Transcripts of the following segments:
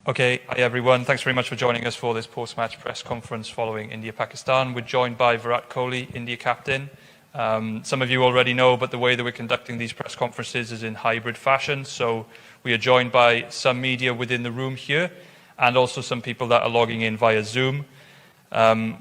Okay, hi everyone. Thanks very much for joining us for this post-match press conference following India-Pakistan. We're joined by Virat Kohli, India captain. Some of you already know, but the way that we're conducting these press conferences is in hybrid fashion. So we are joined by some media within the room here and also some people that are logging in via Zoom.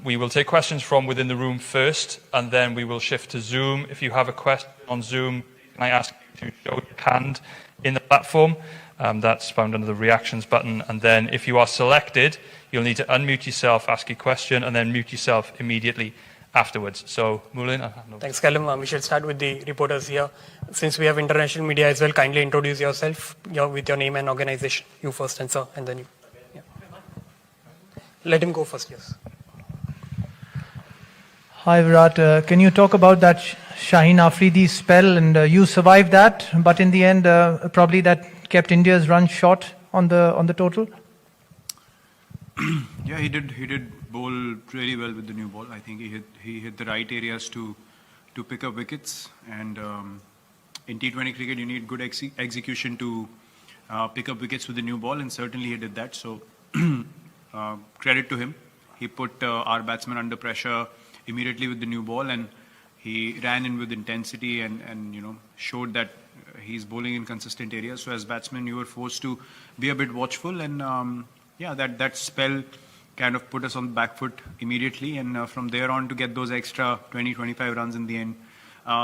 We will take questions from within the room first, and then we will shift to Zoom. If you have a question on Zoom, can I ask you to show your hand in the platform? That's found under the reactions button. And then if you are selected, you'll need to unmute yourself, ask your question, and then mute yourself immediately afterwards. So, Moulin. Thanks, Callum. We should start with the reporters here. Since we have international media as well, kindly introduce yourself with your name and organization. You first, and sir, and then you. Yeah. Let him go first, yes. Hi, Virat. Can you talk about that Shaheen Afridi spell? And you survived that, but in the end, probably that kept India's run short on the total. Yeah, he did bowl really well with the new ball. I think he hit the right areas to pick up wickets. And in T20 cricket, you need good execution to pick up wickets with the new ball, and certainly he did that. So credit to him. He put our batsmen under pressure immediately with the new ball, and he ran in with intensity and showed that he's bowling in consistent areas. So as batsmen, you were forced to be a bit watchful, and that spell kind of put us on the back foot immediately, and from there on to get those extra 20-25 runs in the end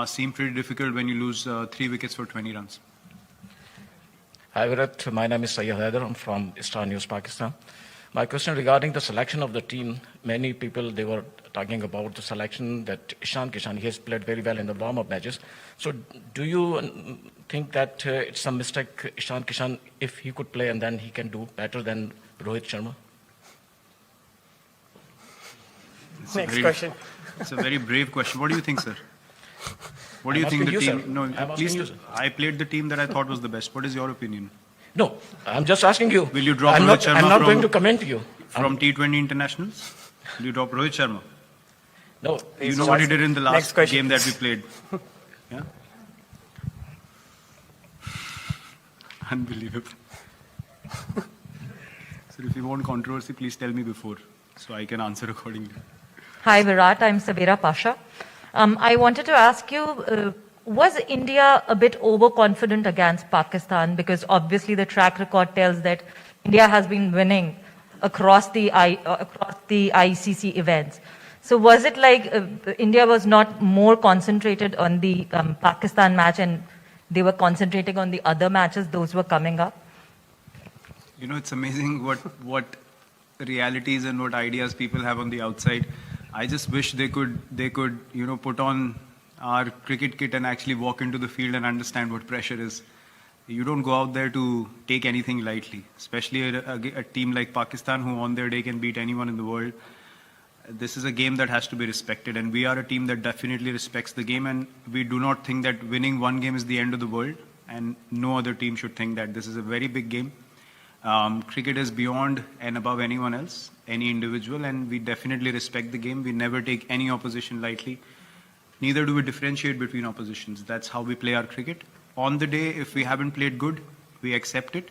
seemed pretty difficult when you lose 3 wickets for 20 runs. Hi Virat, my name is Sayyid Haider. I'm from Star News, Pakistan. My question regarding the selection of the team, many people, they were talking about the selection that Ishan Kishan, he has played very well in the warm-up matches. So do you think that it's a mistake, Ishan Kishan, if he could play and then he can do better than Rohit Sharma? Next question. It's a very brave question. What do you think, sir? What do you think the team? No, please. I played the team that I thought was the best. What is your opinion? No, I'm just asking you. Will you drop I'm Rohit not, Sharma I'm not going to comment you. From T20 internationals? Will you drop Rohit Sharma? No. You know what he did in the last game that we played? Yeah? Unbelievable. So if you want controversy, please tell me before, so I can answer accordingly. Hi Virat, I'm Sabira Pasha. I wanted to ask you, was India a bit overconfident against Pakistan? Because obviously the track record tells that India has been winning across the ICC events. So was it like India was not more concentrated on the Pakistan match and they were concentrating on the other matches, those were coming up? You know, it's amazing what realities and what ideas people have on the outside. I just wish they could put on our cricket kit and actually walk into the field and understand what pressure is. You don't go out there to take anything lightly, especially a team like Pakistan, who on their day can beat anyone in the world. This is a game that has to be respected, and we are a team that definitely respects the game, and we do not think that winning one game is the end of the world, and no other team should think that. This is a very big game. Cricket is beyond and above anyone else, any individual, and we definitely respect the game. We never take any opposition lightly. Neither do we differentiate between oppositions. That's how we play our cricket. On the day, if we haven't played good, we accept it,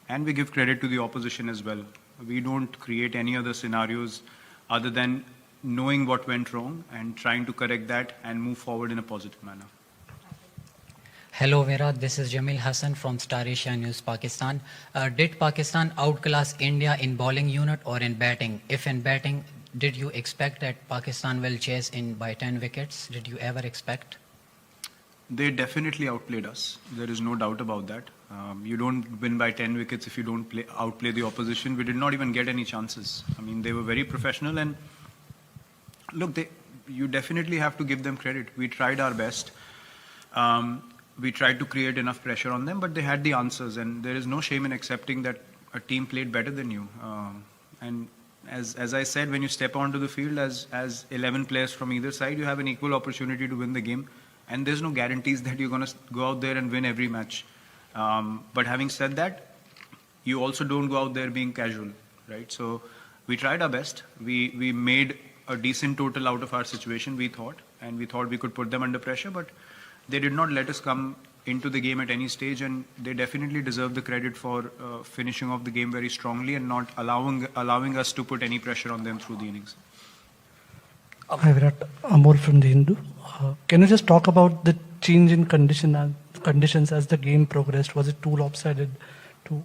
and we give credit to the opposition as well. We don't create any other scenarios other than knowing what went wrong and trying to correct that and move forward in a positive manner. Hello Virat, this is Jamil Hassan from Star Asia News, Pakistan. Did Pakistan outclass India in bowling unit or in batting? If in batting, did you expect that Pakistan will chase in by 10 wickets? Did you ever expect? They definitely outplayed us. There is no doubt about that. You don't win by 10 wickets if you don't outplay the opposition. We did not even get any chances. I mean, they were very professional, and look, you definitely have to give them credit. We tried our best. We tried to create enough pressure on them, but they had the answers, and there is no shame in accepting that a team played better than you. And as I said, when you step onto the field as 11 players from either side, you have an equal opportunity to win the game, and there's no guarantees that you're going to go out there and win every match. But having said that, you also don't go out there being casual, right? So we tried our best. We made a decent total out of our situation, we thought, and we thought we could put them under pressure, but they did not let us come into the game at any stage, and they definitely deserve the credit for finishing off the game very strongly and not allowing us to put any pressure on them through the innings. Hi Virat, Amol from the Hindu. Can you just talk about the change in conditions as the game progressed? Was it too lopsided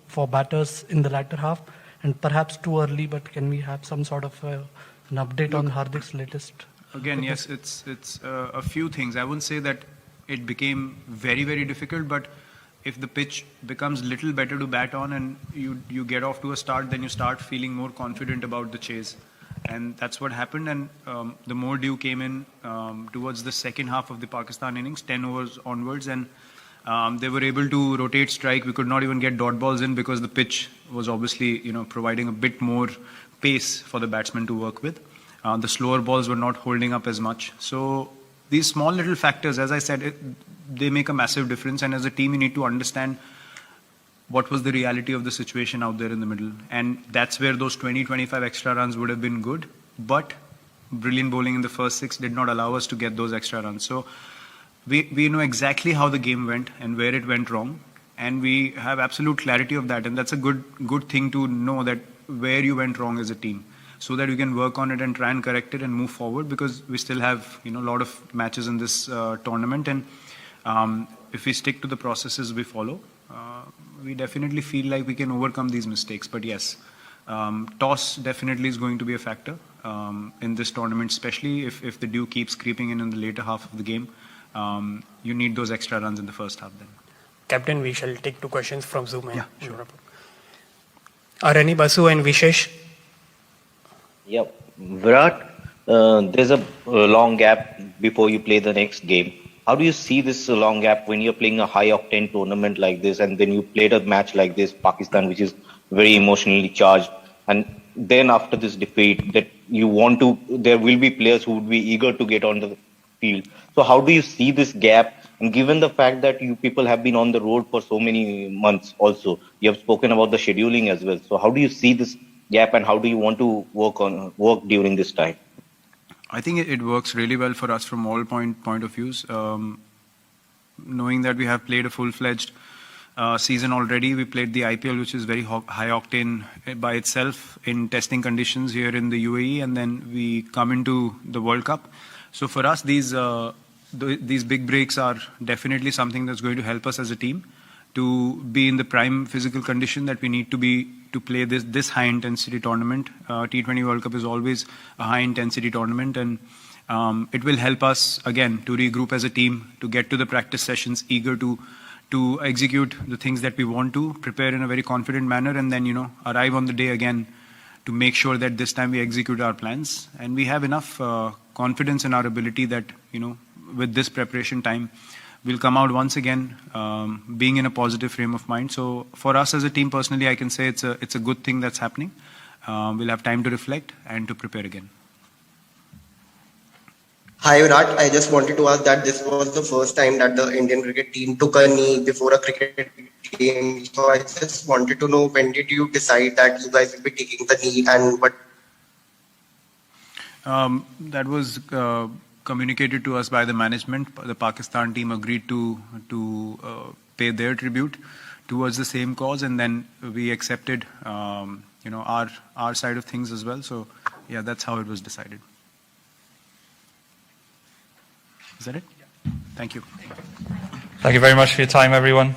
for batters in the latter half, and perhaps too early? But can we have some sort of an update on Hardik's latest? Again, yes, it's a few things. I wouldn't say that it became very, very difficult, but if the pitch becomes little better to bat on and you get off to a start, then you start feeling more confident about the chase. And that's what happened. And the more dew came in towards the second half of the Pakistan innings, 10 overs onwards, and they were able to rotate strike. We could not even get dot balls in because the pitch was obviously, providing a bit more pace for the batsmen to work with. The slower balls were not holding up as much. So these small little factors, as I said, they make a massive difference. And as a team, you need to understand what was the reality of the situation out there in the middle. And that's where those 20-25 extra runs would have been good. But brilliant bowling in the first 6 did not allow us to get those extra runs. So we know exactly how the game went and where it went wrong. And we have absolute clarity of that. And that's a good thing to know, that where you went wrong as a team, so that you can work on it and try and correct it and move forward, because we still have a lot of matches in this tournament. And if we stick to the processes we follow, we definitely feel like we can overcome these mistakes. But yes, toss definitely is going to be a factor in this tournament, especially if the dew keeps creeping in the later half of the game. You need those extra runs in the first half then. Captain, we shall take 2 questions from Zoom. Yeah, sure. Arani, Basu and Vishesh. Yeah, Virat, there's a long gap before you play the next game. How do you see this long gap when you're playing a high-octane tournament like this, and then you played a match like this, Pakistan, which is very emotionally charged, and then after this defeat, that there will be players who would be eager to get on the field. So how do you see this gap? And given the fact that you people have been on the road for so many months also, you have spoken about the scheduling as well. So how do you see this gap, and how do you want to work during this time? I think it works really well for us from all point of views. Knowing that we have played a full-fledged season already, we played the IPL, which is very high octane by itself in testing conditions here in the UAE, and then we come into the World Cup. So for us, these big breaks are definitely something that's going to help us as a team to be in the prime physical condition that we need to be to play this high intensity tournament. T20 World Cup is always a high intensity tournament, and it will help us again to regroup as a team, to get to the practice sessions eager to execute the things that we want to, prepare in a very confident manner, and then arrive on the day again to make sure that this time we execute our plans. And we have enough confidence in our ability that with this preparation time, we'll come out once again being in a positive frame of mind. So for us as a team, personally, I can say it's a good thing that's happening. We'll have time to reflect and to prepare again. Hi Virat, I just wanted to ask that this was the first time that the Indian cricket team took a knee before a cricket game. So I just wanted to know, when did you decide that you guys will be taking the knee, and what? That was communicated to us by the management. The Pakistan team agreed to pay their tribute towards the same cause, and then we accepted our side of things as well. So yeah, that's how it was decided. Is that it? Thank you. Thank you very much for your time, everyone.